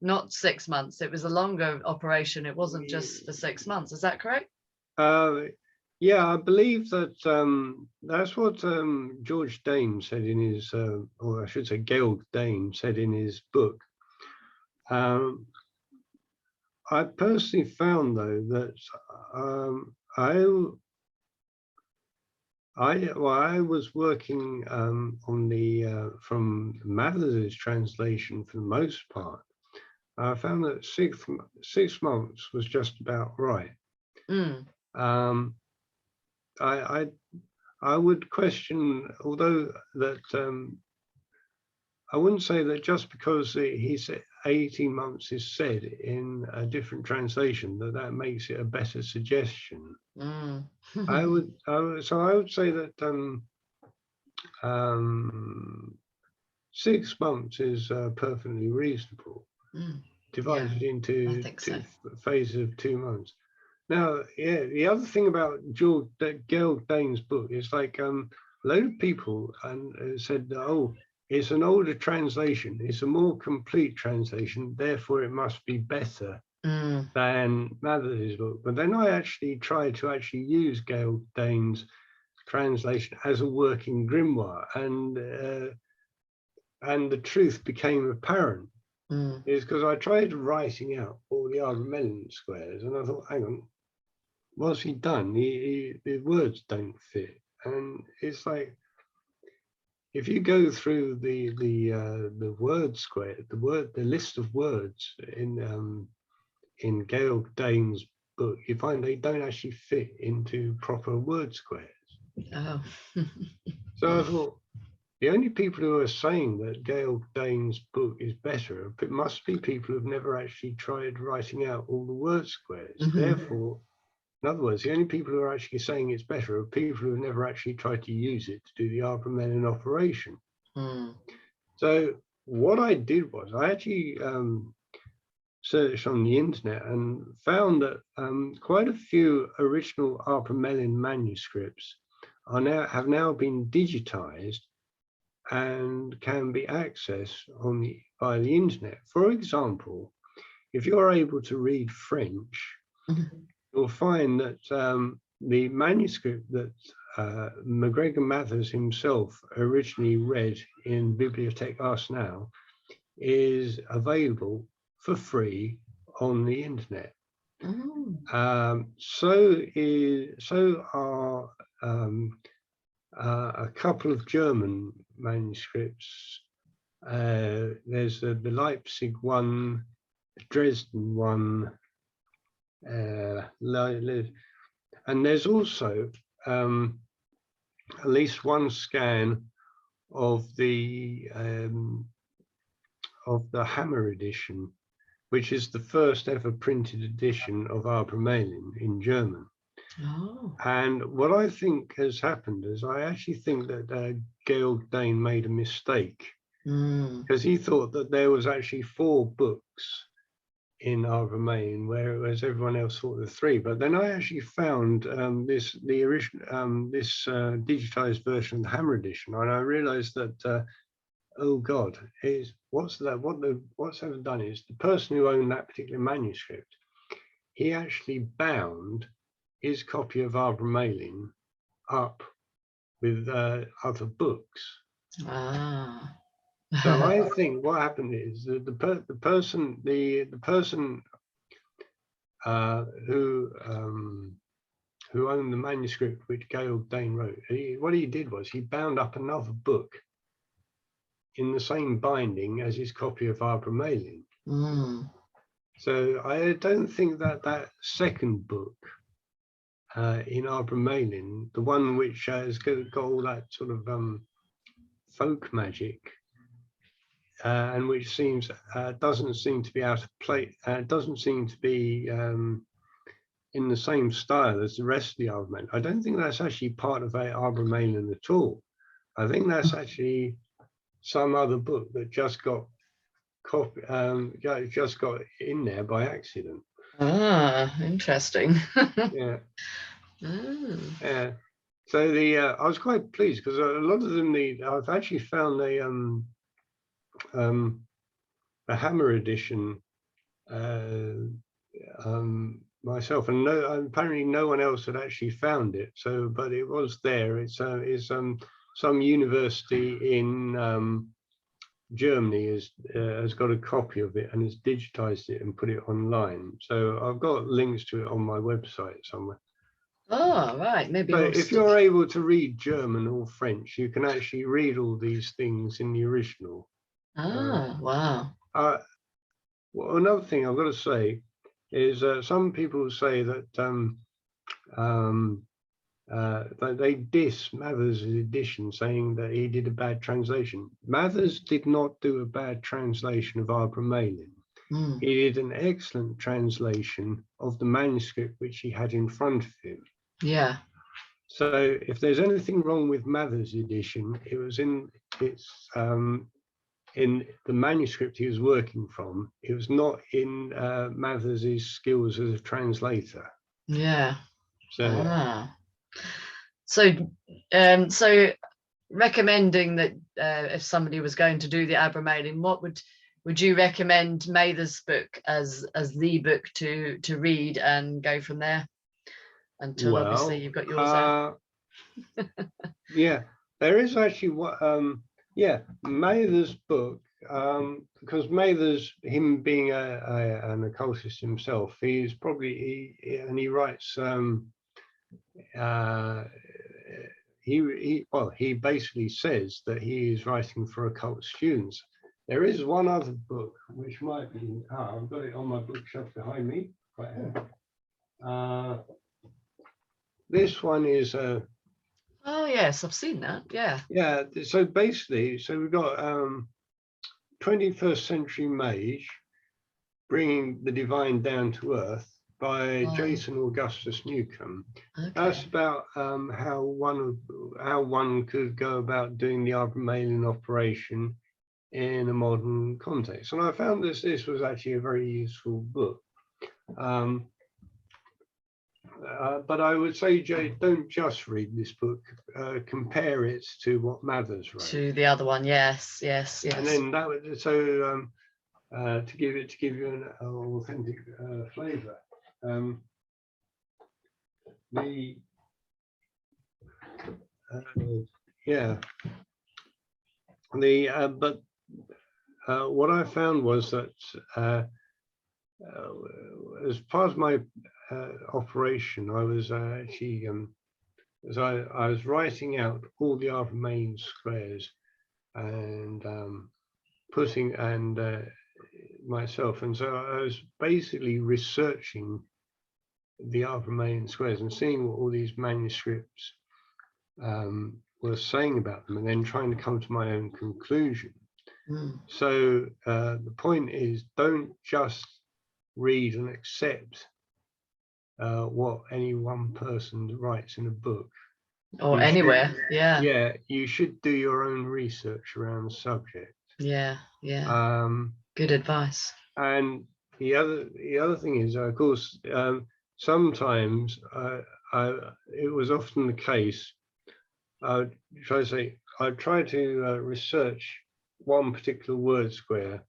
Not 6 months. It was a longer operation. It wasn't just for 6 months. Is that correct? yeah, I believe that that's what George Dane said in his, or I should say, Georg Dane said in his book. I personally found, though, that I was working on the from Mathers' translation for the most part. I found that 6 months was just about right. I would question, although that I wouldn't say that just because he said 18 months is said in a different translation that makes it a better suggestion. I would say that 6 months is perfectly reasonable, divided into two phases of 2 months. Now, yeah, the other thing about Georg Dane's book is like a load of people said, oh, it's an older translation, it's a more complete translation, therefore it must be better than Mathers' book. But then I actually tried to use Georg Dane's translation as a working grimoire, and the truth became apparent. Is because I tried writing out all the Abramelin squares, and I thought, hang on, what's he done? The words don't fit, and it's like if you go through the word square, the list of words in Georg Dane's book, you find they don't actually fit into proper word squares. Oh. So I thought the only people who are saying that Georg Dane's book is better, it must be people who've never actually tried writing out all the word squares. Therefore, in other words, the only people who are actually saying it's better are people who have never actually tried to use it to do the Abramelin operation. So what I did was I actually searched on the internet and found that quite a few original Abramelin manuscripts have now been digitized and can be accessed by the internet. For example, if you're able to read French, you'll find that the manuscript that MacGregor Mathers himself originally read in Bibliothèque Arsenal is available for free on the internet. So are a couple of German manuscripts. There's the Leipzig one, Dresden one, and there's also at least one scan of the Hammer edition, which is the first ever printed edition of Abramelin in German. And what I think has happened is I actually think that Georg Dane made a mistake, because he thought that there was actually 4 books in Abramelin, whereas everyone else thought there were 3. But then I actually found this digitized version of the Hammer edition, and I realized that oh God, what's ever done is the person who owned that particular manuscript, he actually bound his copy of Abramelin up with other books. So I think what happened is that the person who owned the manuscript which Georg Dane wrote, what he did was he bound up another book in the same binding as his copy of Abramelin. So I don't think that second book in Abramelin, the one which has got all that sort of folk magic, and which doesn't seem to be out of place, doesn't seem to be in the same style as the rest of the Abramelin. I don't think that's actually part of Abramelin at all. I think that's actually some other book that just got copy. Just got in there by accident. Ah, interesting. Yeah. Oh. Yeah. So I was quite pleased because a lot of them I've actually found a Hammer edition myself, and apparently no one else had actually found it. So, but it was there. It's some university in Germany has got a copy of it and has digitized it and put it online. So I've got links to it on my website somewhere. Oh, right. Maybe So we'll if you're able to read German or French, you can actually read all these things in the original. Ah, wow. Well, another thing I've got to say is some people say that they diss Mathers' edition, saying that he did a bad translation. Mathers did not do a bad translation of Abramelin. Mm. He did an excellent translation of the manuscript which he had in front of him. Yeah. So if there's anything wrong with Mathers' edition, it was in the manuscript he was working from. It was not in Mathers' skills as a translator. Yeah. So, So recommending that if somebody was going to do the Abramelin, what would you recommend Mather's book as the book to read and go from there? Until obviously you've got yours out. Yeah, there is actually Mather's book, because Mathers, him being an occultist himself, he's probably he writes he basically says that he is writing for occult students. There is one other book which might be I've got it on my bookshelf behind me. This one is Oh yes, I've seen that. Yeah. Yeah, so basically, we've got 21st Century Mage, Bringing the Divine Down to Earth by Jason Augustus Newcomb. Okay. That's about how one could go about doing the Abramelin operation in a modern context. And I found this was actually a very useful book. But I would say, Jay, don't just read this book. Compare it to what Mathers wrote. To the other one, yes. And then that would to give you an authentic flavour. What I found was that as part of my operation, I was actually as I was writing out all the Abramelin squares and putting myself, and so I was basically researching the Abramelin squares and seeing what all these manuscripts were saying about them, and then trying to come to my own conclusion. So the point is, don't just read and accept what any one person writes in a book or anywhere. Yeah, you should do your own research around the subject. Yeah. Good advice. And the other thing is, of course, sometimes it was often the case. I'd try to research one particular word square,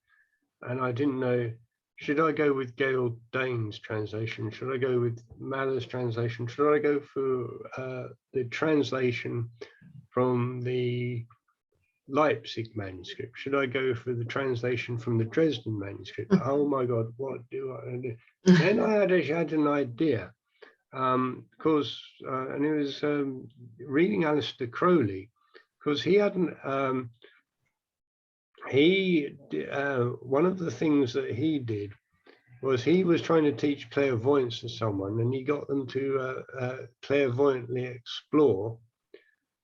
and I didn't know, should I go with Gail Dane's translation? Should I go with Mathers' translation? Should I go for the translation from the Leipzig manuscript? Should I go for the translation from the Dresden manuscript? Oh my God, what do I do? Then I actually had an idea, because, and it was reading Aleister Crowley, because he hadn't, one of the things that he did was he was trying to teach clairvoyance to someone, and he got them to clairvoyantly explore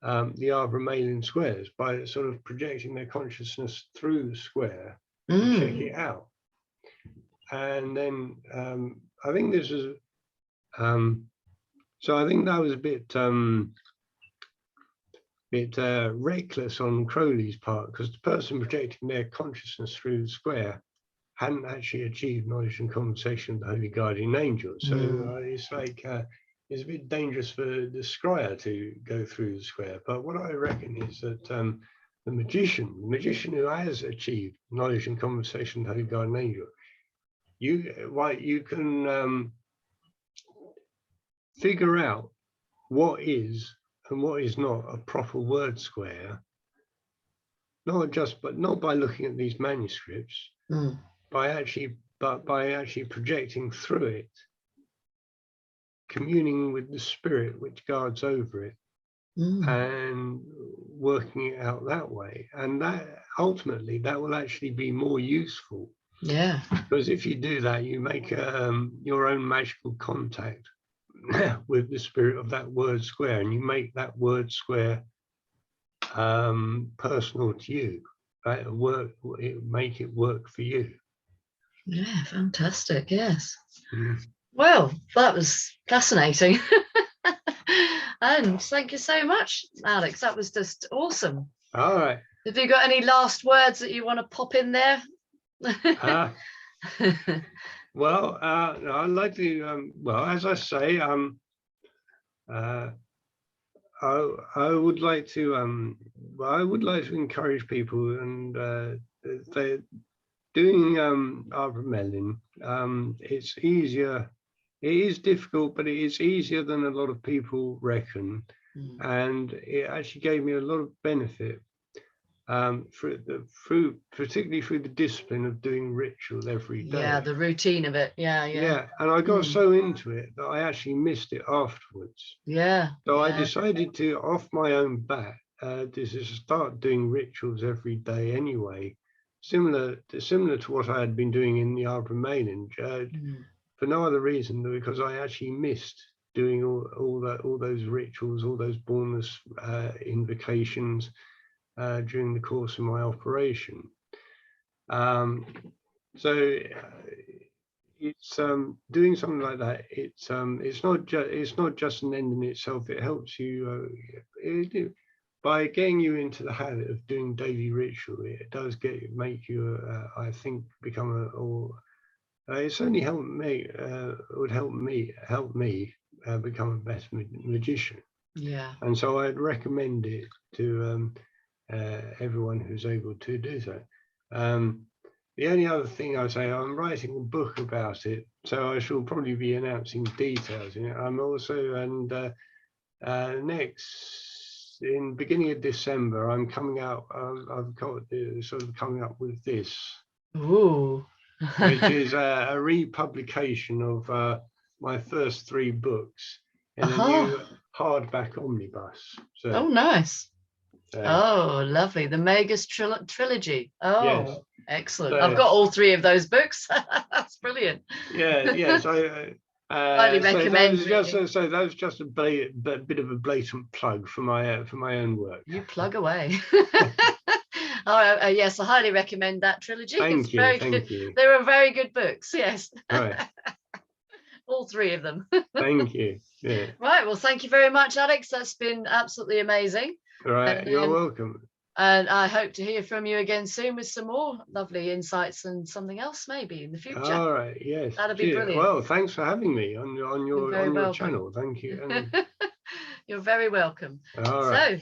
the Abramelin squares by sort of projecting their consciousness through the square to check it out. And then I think this is, so I think that was a bit, bit reckless on Crowley's part, because the person projecting their consciousness through the square hadn't actually achieved knowledge and conversation with the holy guardian angel. So it's like it's a bit dangerous for the scryer to go through the square. But what I reckon is that the magician who has achieved knowledge and conversation with the holy guardian angel, you can figure out what is and what is not a proper word square, not by looking at these manuscripts, by actually projecting through it, communing with the spirit which guards over it, and working it out that way. And that ultimately that will actually be more useful. Yeah. Because if you do that, you make your own magical contact with the spirit of that word square, and you make that word square personal to you. Make it work for you. Yeah, fantastic. Yes. Well, that was fascinating. And thank you so much, Alex. That was just awesome. All right. Have you got any last words that you want to pop in there? Well, I'd like to, well, as I say, I would like to, I would like to encourage people, and they're doing Abramelin. It's easier. It is difficult, but it is easier than a lot of people reckon, and it actually gave me a lot of benefit. Particularly through the discipline of doing ritual every day. Yeah, the routine of it. Yeah. And I got so into it that I actually missed it afterwards. Yeah. So I decided to, off my own bat, start doing rituals every day anyway, similar to what I had been doing in the Abramelin, for no other reason than because I actually missed doing all those rituals, all those bornness invocations during the course of my operation. So it's doing something like that. It's not just an end in itself. It helps you by getting you into the habit of doing daily ritual. It does make you, I think, become it's only helped me. Would help me become a better magician. Yeah. And so I'd recommend it to everyone who's able to do so. The only other thing I say, I'm writing a book about it, so I shall probably be announcing details in it. I'm also, and next, in beginning of December, I'm coming out, I've got sort of coming up with this. Ooh. Which is a republication of my first 3 books in a new hardback omnibus. So, oh, nice. Oh, lovely. The Magus trilogy. Oh, yes. Excellent. So, I've got all 3 of those books. That's brilliant. Yeah. So, highly recommend. So that was just a bit of a blatant plug for my own work. You plug away. Yes, I highly recommend that trilogy. Thank you. They were very good books. Yes. Right. All 3 of them. Thank you. Yeah. Right. Well, thank you very much, Alex. That's been absolutely amazing. All right. You're welcome. And I hope to hear from you again soon with some more lovely insights and something else maybe in the future. All right. Yes. That'd be brilliant. Well, thanks for having me on your channel. Thank you. You're very welcome. All right.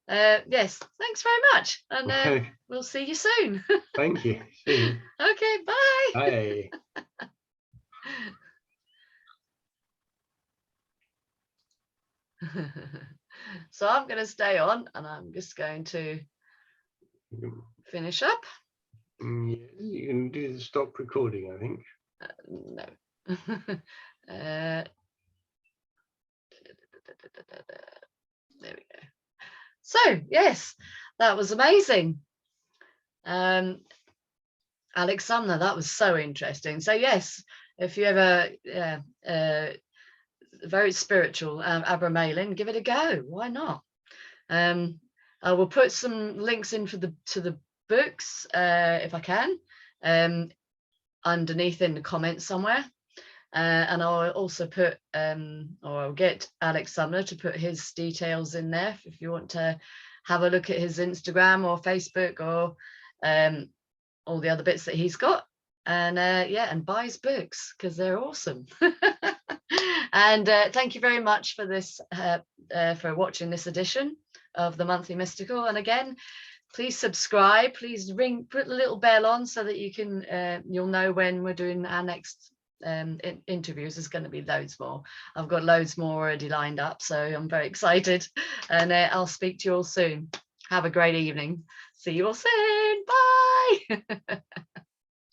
So, yes, thanks very much. And we'll see you soon. Thank you. See you. Okay. Bye. Bye. So I'm going to stay on, and I'm just going to finish up. Yeah, you can do the stop recording, I think. No. There we go. So yes, that was amazing. Alex Sumner, that was so interesting. So yes, if you ever very spiritual Abramelin, give it a go. Why not? I will put some links in to the books if I can, underneath in the comments somewhere, and I'll also put or I'll get Alex Sumner to put his details in there if you want to have a look at his Instagram or Facebook or all the other bits that he's got, and yeah, and buy his books because they're awesome. And thank you very much for this, for watching this edition of the Monthly Mystical. And again, please subscribe, please put a little bell on so that you can, you'll know when we're doing our next interviews. There's going to be loads more. I've got loads more already lined up, so I'm very excited, and I'll speak to you all soon. Have a great evening. See you all soon. Bye.